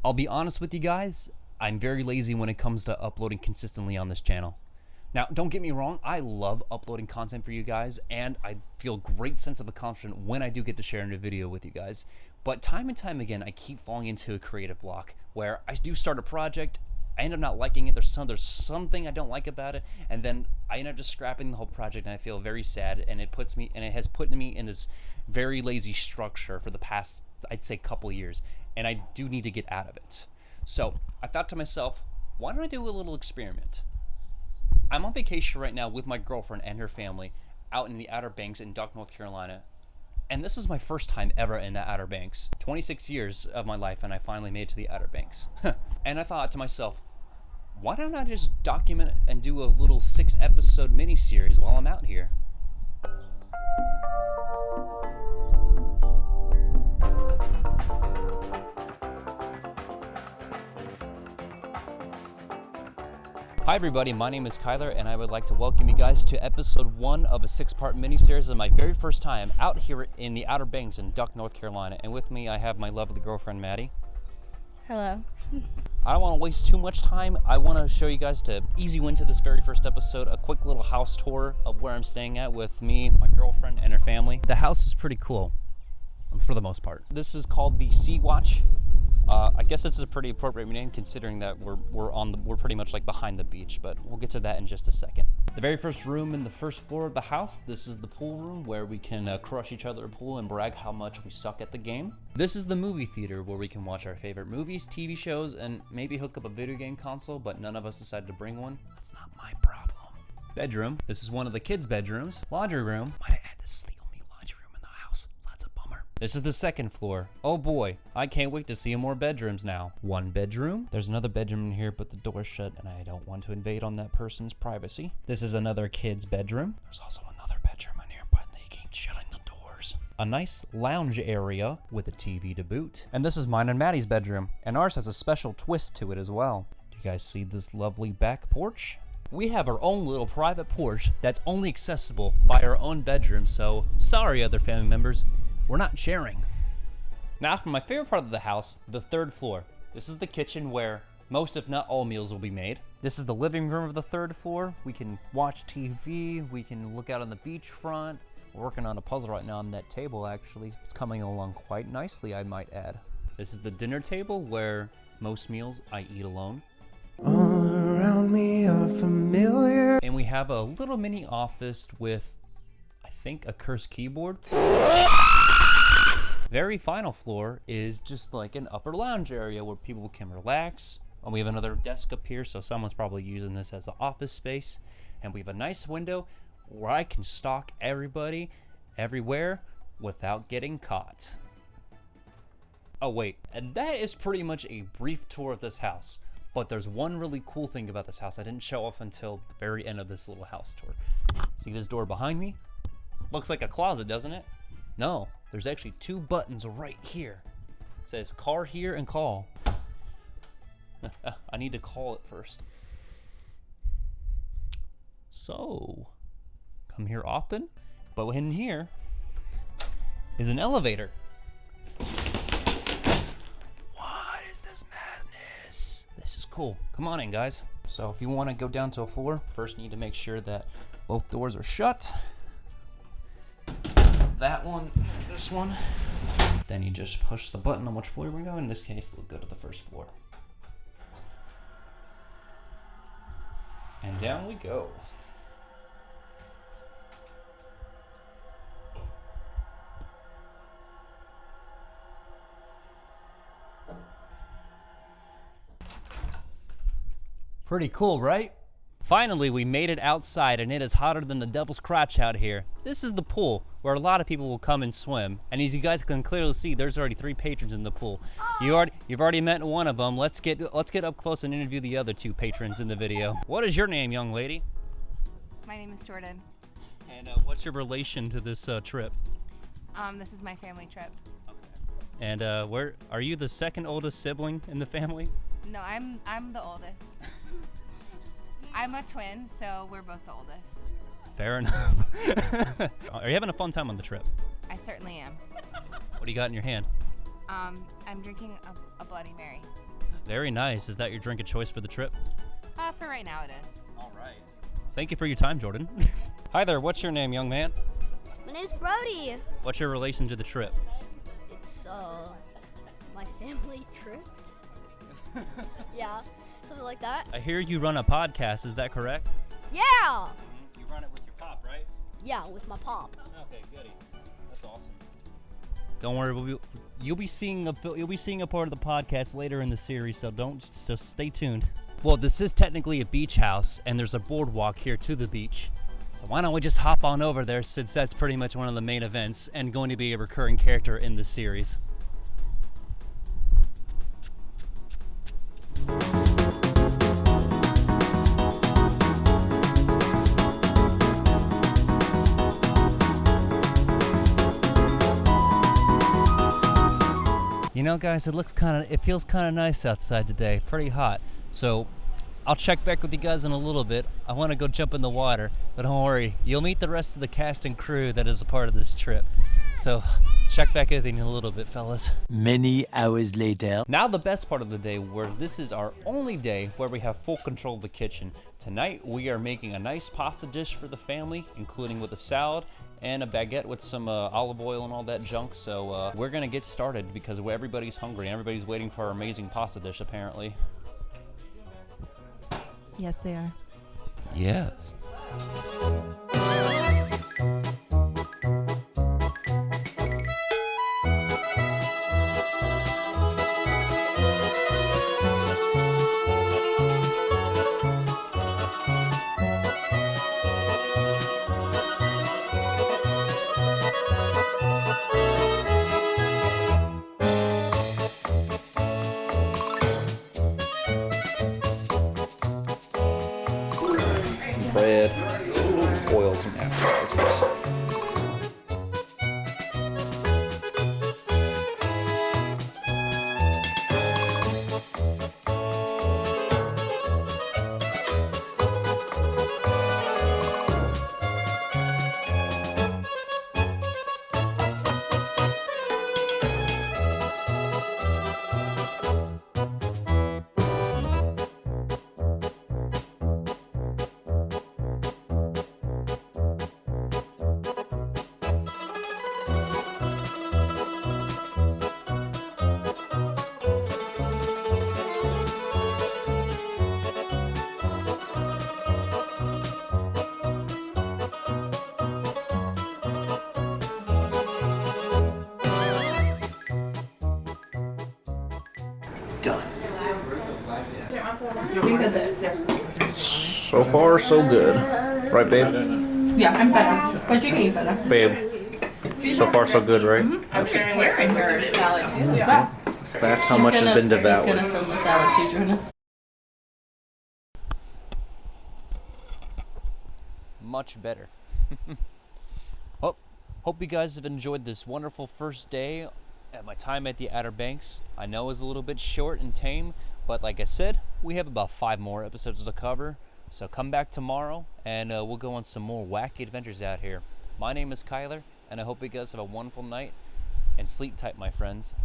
I'll be honest with you guys, I'm very lazy when it comes to uploading consistently on this channel. Now, don't get me wrong, I love uploading content for you guys, and I feel a great sense of accomplishment when I do get to share a video with you guys. But time and time again, I keep falling into a creative block where I do start a project, I end up not liking it, there's something I don't like about it, and then I end up just scrapping the whole project, and I feel very sad, and it has put me in this very lazy structure for the past, I'd say, couple years, and I do need to get out of it. So I thought to myself, why don't I do a little experiment? I'm on vacation right now with my girlfriend and her family out in the Outer Banks in Duck, North Carolina. And this is my first time ever in the Outer Banks. 26 years of my life, and I finally made it to the Outer Banks. And I thought to myself, why don't I just document and do a little 6-episode mini-series while I'm out here? Hi everybody, my name is Kyler, and I would like to welcome you guys to episode 1 of a 6-part mini-series of my very first time out here in the Outer Banks in Duck, North Carolina. And with me, I have my lovely girlfriend, Maddie. Hello. I don't want to waste too much time. I want to show you guys, to ease you into this very first episode, a quick little house tour of where I'm staying at with me, my girlfriend, and her family. The house is pretty cool, for the most part. This is called the Sea Watch. I guess it's a pretty appropriate name considering that we're pretty much like behind the beach, but we'll get to that in just a second. The very first room in the first floor of the house, this is the pool room where we can crush each other a pool and brag how much we suck at the game. This is the movie theater where we can watch our favorite movies, TV shows, and maybe hook up a video game console, but none of us decided to bring one. That's not my problem. Bedroom. This is one of the kids' bedrooms. Laundry room. Might I add, this is the only laundry room in the house. That's a bummer. This is the second floor. Oh boy, I can't wait to see more bedrooms now. One bedroom. There's another bedroom in here, but the door's shut and I don't want to invade on that person's privacy. This is another kid's bedroom. There's also another bedroom in here, but they keep shutting the doors. A nice lounge area with a TV to boot. And this is mine and Maddie's bedroom, and ours has a special twist to it as well. Do you guys see this lovely back porch? We have our own little private porch that's only accessible by our own bedroom, so sorry other family members, we're not sharing. Now for my favorite part of the house, the third floor. This is the kitchen where most if not all meals will be made. This is the living room of the third floor. We can watch TV, we can look out on the beachfront. We're working on a puzzle right now on that table actually. It's coming along quite nicely, I might add. This is the dinner table where most meals I eat alone. All around me are familiar. And we have a little mini office with, I think, a cursed keyboard. Very final floor is just like an upper lounge area where people can relax. And we have another desk up here, so someone's probably using this as an office space. And we have a nice window where I can stalk everybody, everywhere, without getting caught. Oh wait, and that is pretty much a brief tour of this house. But there's one really cool thing about this house I didn't show off until the very end of this little house tour. See this door behind me? Looks like a closet, doesn't it? No, there's actually 2 buttons right here. It says car here and call. I need to call it first. So, come here often, but in here is an elevator. This is cool. Come on in, guys. So if you want to go down to a floor, first you need to make sure that both doors are shut. That one, this one. Then you just push the button on which floor we're going. In this case, we'll go to the first floor. And down we go. Pretty cool, right? Finally, we made it outside, and it is hotter than the devil's crotch out here. This is the pool where a lot of people will come and swim. And as you guys can clearly see, there's already 3 patrons in the pool. You've already met one of them. Let's get up close and interview the other 2 patrons in the video. What is your name, young lady? My name is Jordan. And what's your relation to this trip? This is my family trip. Okay. And where are you, the second oldest sibling in the family? No, I'm the oldest. I'm a twin, so we're both the oldest. Fair enough. Are you having a fun time on the trip? I certainly am. What do you got in your hand? I'm drinking a Bloody Mary. Very nice. Is that your drink of choice for the trip? For right now, it is. All right. Thank you for your time, Jordan. Hi there. What's your name, young man? My name's Brody. What's your relation to the trip? It's my family trip. Yeah, something like that. I hear you run a podcast. Is that correct? Yeah. You run it with your pop, right? Yeah, with my pop. Okay, goody. That's awesome. Don't worry, you'll be seeing a part of the podcast later in the series, so stay tuned. Well, this is technically a beach house, and there's a boardwalk here to the beach. So why don't we just hop on over there, since that's pretty much one of the main events and going to be a recurring character in this series. You know, guys, it feels kind of nice outside today. Pretty hot. So I'll check back with you guys in a little bit. I want to go jump in the water, but don't worry, you'll meet the rest of the cast and crew that is a part of this trip. So check back with you in a little bit, fellas. Many hours later. Now the best part of the day, where this is our only day where we have full control of the kitchen. Tonight we are making a nice pasta dish for the family, including with a salad and a baguette with some olive oil and all that junk. So we're gonna get started because everybody's hungry and everybody's waiting for our amazing pasta dish, apparently. Yes, they are. Yes. Bread, oils, and appetizers. I think that's it. So far, so good. Right, babe? Yeah, I'm better. But you can eat better. Babe, so far, so good, right? I'm just wearing her salad too. Yeah. That's how much has been devoured. He's gonna film the salad too, Jordan. Much better. Well, hope you guys have enjoyed this wonderful first day at my time at the Outerbanks. I know it was a little bit short and tame, but like I said, we have about 5 more episodes to cover. So come back tomorrow and we'll go on some more wacky adventures out here. My name is Kyler, and I hope you guys have a wonderful night and sleep tight, my friends.